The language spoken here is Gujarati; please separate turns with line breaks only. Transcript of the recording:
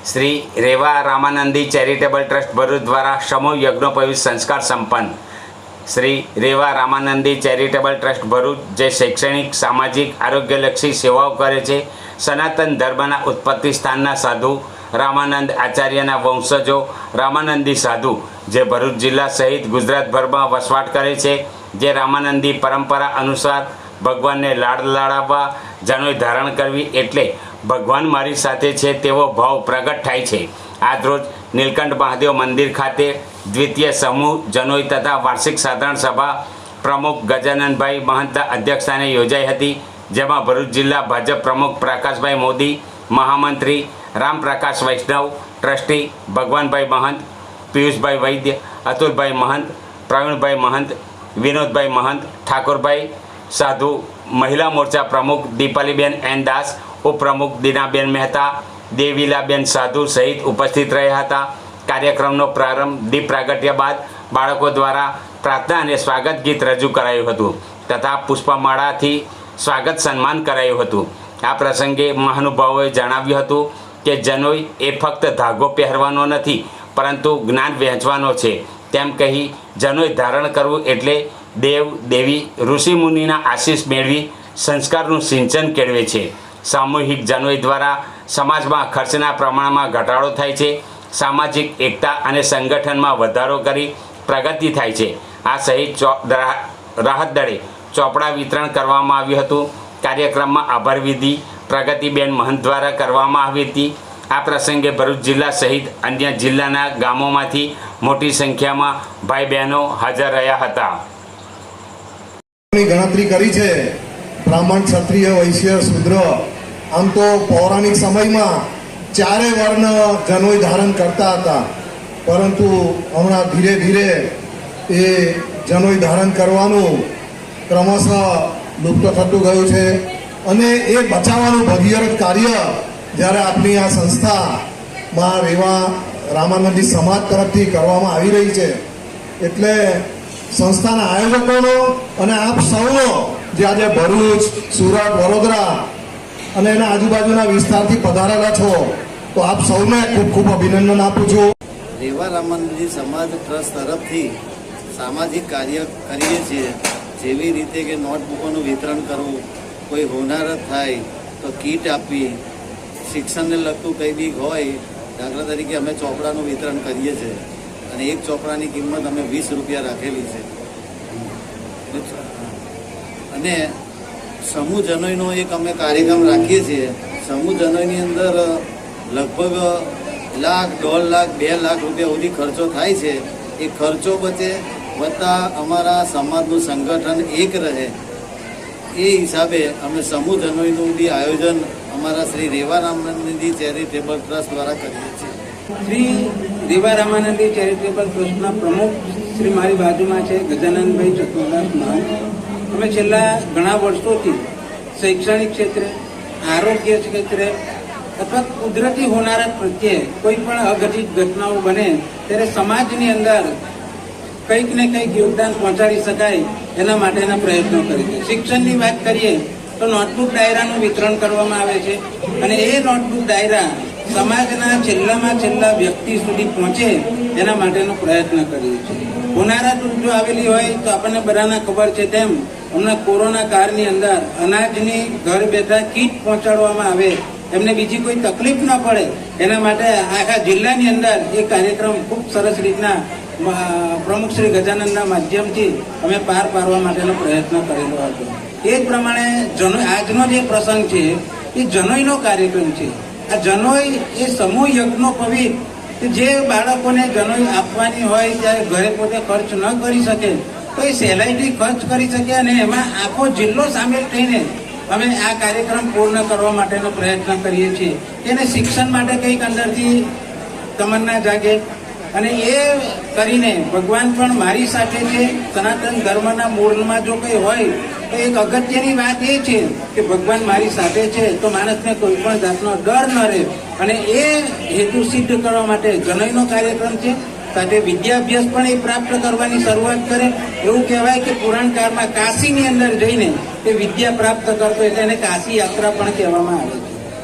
શ્રી રેવા રામાનંદી ચેરિટેબલ ટ્રસ્ટ ભરૂચ દ્વારા સમૂહ યજ્ઞોપવિત સંસ્કાર સંપન્ન। શ્રી રેવા રામાનંદી ચેરિટેબલ ટ્રસ્ટ ભરૂચ જે શૈક્ષણિક, સામાજિક, આરોગ્યલક્ષી સેવાઓ કરે છે, સનાતન ધર્મના ઉત્પત્તિ સ્થાનના સાધુ રામાનંદ આચાર્યના વંશજો રામાનંદી સાધુ જે ભરૂચ જિલ્લા સહિત ગુજરાતભરમાં વસવાટ કરે છે, જે રામાનંદી પરંપરા અનુસાર ભગવાનને લાડ લડાવવા, જનોઈ ધારણ કરવી એટલે ભગવાન મારી સાથે છે તેવો ભાવ પ્રગટ થાય છે। આજરોજ નીલકંઠ મહાદેવ મંદિર ખાતે દ્વિતીય સમૂહ જનોઈ તથા વાર્ષિક સાધારણ સભા પ્રમુખ ગજાનનભાઈ મહંતના અધ્યક્ષસ્થાને યોજાઈ હતી, જેમાં ભરૂચ જિલ્લા ભાજપ પ્રમુખ પ્રકાશભાઈ મોદી, મહામંત્રી રામપ્રકાશ વૈષ્ણવ, ટ્રસ્ટી ભગવાનભાઈ મહંત, પિયુષભાઈ વૈદ્ય, અતુલભાઈ મહંત, પ્રવીણભાઈ મહંત, વિનોદભાઈ મહંત, ઠાકોરભાઈ સાધુ, મહિલા મોરચા પ્રમુખ દીપાલીબેન એન દાસ, ઉપપ્રમુખ દીનાબેન મહેતા, દેવીલાબેન સાધુ સહિત ઉપસ્થિત રહ્યા હતા। કાર્યક્રમનો પ્રારંભ દીપ પ્રાગટ્ય બાદ બાળકો દ્વારા પ્રાર્થના અને સ્વાગત ગીત રજૂ કરાયું હતું તથા પુષ્પમાળાથી સ્વાગત સન્માન કરાયું હતું। આ પ્રસંગે મહાનુભાવોએ જણાવ્યું હતું કે જનોઈ એ ફક્ત ધાગો પહેરવાનો નથી પરંતુ જ્ઞાન વહેંચવાનો છે તેમ કહી જનોઈ ધારણ કરવું એટલે દેવ દેવી ઋષિમુનિના આશીષ મેળવી સંસ્કારનું સિંચન કેળવે છે। સામૂહિક જનોઈ દ્વારા સમાજમાં ખર્ચના પ્રમાણમાં ઘટાડો થાય છે, સામાજિક એકતા અને સંગઠનમાં વધારો કરી પ્રગતિ થાય છે। આ સહિત રાહત દળે ચોપડા વિતરણ કરવામાં આવ્યું હતું। કાર્યક્રમમાં આભાર વિધિ પ્રગતિબેન મહંત દ્વારા કરવામાં આવી હતી। આ પ્રસંગે ભરૂચ જિલ્લા સહિત અન્ય જિલ્લાના ગામોમાંથી મોટી સંખ્યામાં ભાઈ બહેનો હાજર રહ્યા હતા।
ગણતરી કરી છે બ્રાહ્મણ, ક્ષત્રિય, વૈશ્ય, શૂદ્ર, આમ તો પૌરાણિક સમયમાં ચારે વર્ણ જનોઈ ધારણ કરતા હતા, પરંતુ હમણાં ધીરે ધીરે એ જનોઈ ધારણ કરવાનું ક્રમશઃ લુપ્ત થતું ગયું છે અને એ બચાવવાનું ભગીરથ કાર્ય જ્યારે આપણી આ સંસ્થામાં રેવા રામાનંદી સમાજ તરફથી કરવામાં આવી રહી છે, એટલે સંસ્થાના આયોજકોનો અને આપ સૌનો જે આજે ભરૂચ, સુરત, વડોદરા અને એના આજુબાજુના વિસ્તારથી પધારેલા છો, તો આપ સૌને ખૂબ ખૂબ અભિનંદન આપું છું।
રેવા રામાનંદી સમાજ ટ્રસ્ટ તરફથી સામાજિક કાર્ય કરીએ છીએ, જેવી રીતે કે નોટબુકોનું વિતરણ કરવું, કોઈ હોનારત થાય તો કીટ આપવી, શિક્ષણને લગતું કંઈ બી હોય, દાખલા તરીકે અમે ચોપડાનું વિતરણ કરીએ છીએ અને એક ચોપડાની કિંમત અમે 20 રૂપિયા રાખેલી છે। અને સમૂહ જનોઈનો એક અમે કાર્યક્રમ રાખીએ છીએ। સમૂહ જનોઈની અંદર લગભગ 1 લાખ, 1.5 લાખ, 2 લાખ રૂપિયા સુધી ખર્ચો થાય છે। એ ખર્ચો બચે વત્તા અમારા સમાજનું સંગઠન એક રહે એ હિસાબે અમે સમૂહ જનોઈનું બી આયોજન અમારા શ્રી રેવા રામાનંદી ચેરિટેબલ ટ્રસ્ટ દ્વારા કરીએ છીએ।
શ્રી રેવા રામાનંદી ચેરિટેબલ ટ્રસ્ટના પ્રમુખ શ્રી મારી બાજુમાં છે ગજાનનભાઈ ચતુરદાસ મહંત। અમે છેલ્લા ઘણા વર્ષોથી શૈક્ષણિક ક્ષેત્રે, આરોગ્ય ક્ષેત્રે અથવા કુદરતી હોનારત પ્રત્યે કોઈ પણ અઘટિત ઘટનાઓ બને ત્યારે સમાજની અંદર કંઈક ને કંઈક યોગદાન પહોંચાડી શકાય એના માટેના પ્રયત્નો કરીએ છીએ। શિક્ષણની વાત કરીએ તો નોટબુક ડાયરાનું વિતરણ કરવામાં આવે છે અને એ નોટબુક ડાયરા સમાજના છેલ્લામાં છેલ્લા વ્યક્તિ સુધી પહોંચે એના માટેનો પ્રયત્ન કરીએ છીએ। હોનારત જો આવેલી હોય તો આપણને બધાને ખબર છે તેમ હમણાં કોરોના કાળની અંદર અનાજની ઘર બેઠા કીટ પહોંચાડવામાં આવે, એમને બીજી કોઈ તકલીફ ન પડે એના માટે આખા જિલ્લાની અંદર એ કાર્યક્રમ ખૂબ સરસ રીતના પ્રમુખ શ્રી ગજાનંદના માધ્યમથી અમે પાર પાડવા માટેનો પ્રયત્ન કરેલો હતો। એ જ પ્રમાણે આજનો જે પ્રસંગ છે એ જનોઈનો કાર્યક્રમ છે। આ જનોઈ એ સમૂહ યજ્ઞોપવિત કે જે બાળકોને જનોઈ આપવાની હોય ત્યારે ઘરે પોતે ખર્ચ ન કરી શકે તો એ સહેલાઈથી ખર્ચ કરી શકે અને એમાં આખો જિલ્લો સામેલ થઈને અમે આ કાર્યક્રમ પૂર્ણ કરવા માટેનો પ્રયત્ન કરીએ છીએ। એને શિક્ષણ માટે કંઈક અંદરથી તમન્ના જાગે અને એ કરીને ભગવાન પણ મારી સાથે છે, સનાતન ધર્મના મૂળમાં જો કંઈ હોય તો એક અગત્યની વાત એ છે કે ભગવાન મારી સાથે છે તો માણસને કોઈ પણ જાતનો ડર ન રહે અને એ હેતુ સિદ્ધ કરવા માટે જનોઈનો કાર્યક્રમ છે। સાથે વિદ્યાભ્યાસ પણ એ પ્રાપ્ત કરવાની શરૂઆત કરે। એવું કહેવાય કે પુરાણ કાળમાં કાશીની અંદર જઈને એ વિદ્યા પ્રાપ્ત કરતો એટલે એને કાશી યાત્રા પણ કહેવામાં આવે છે।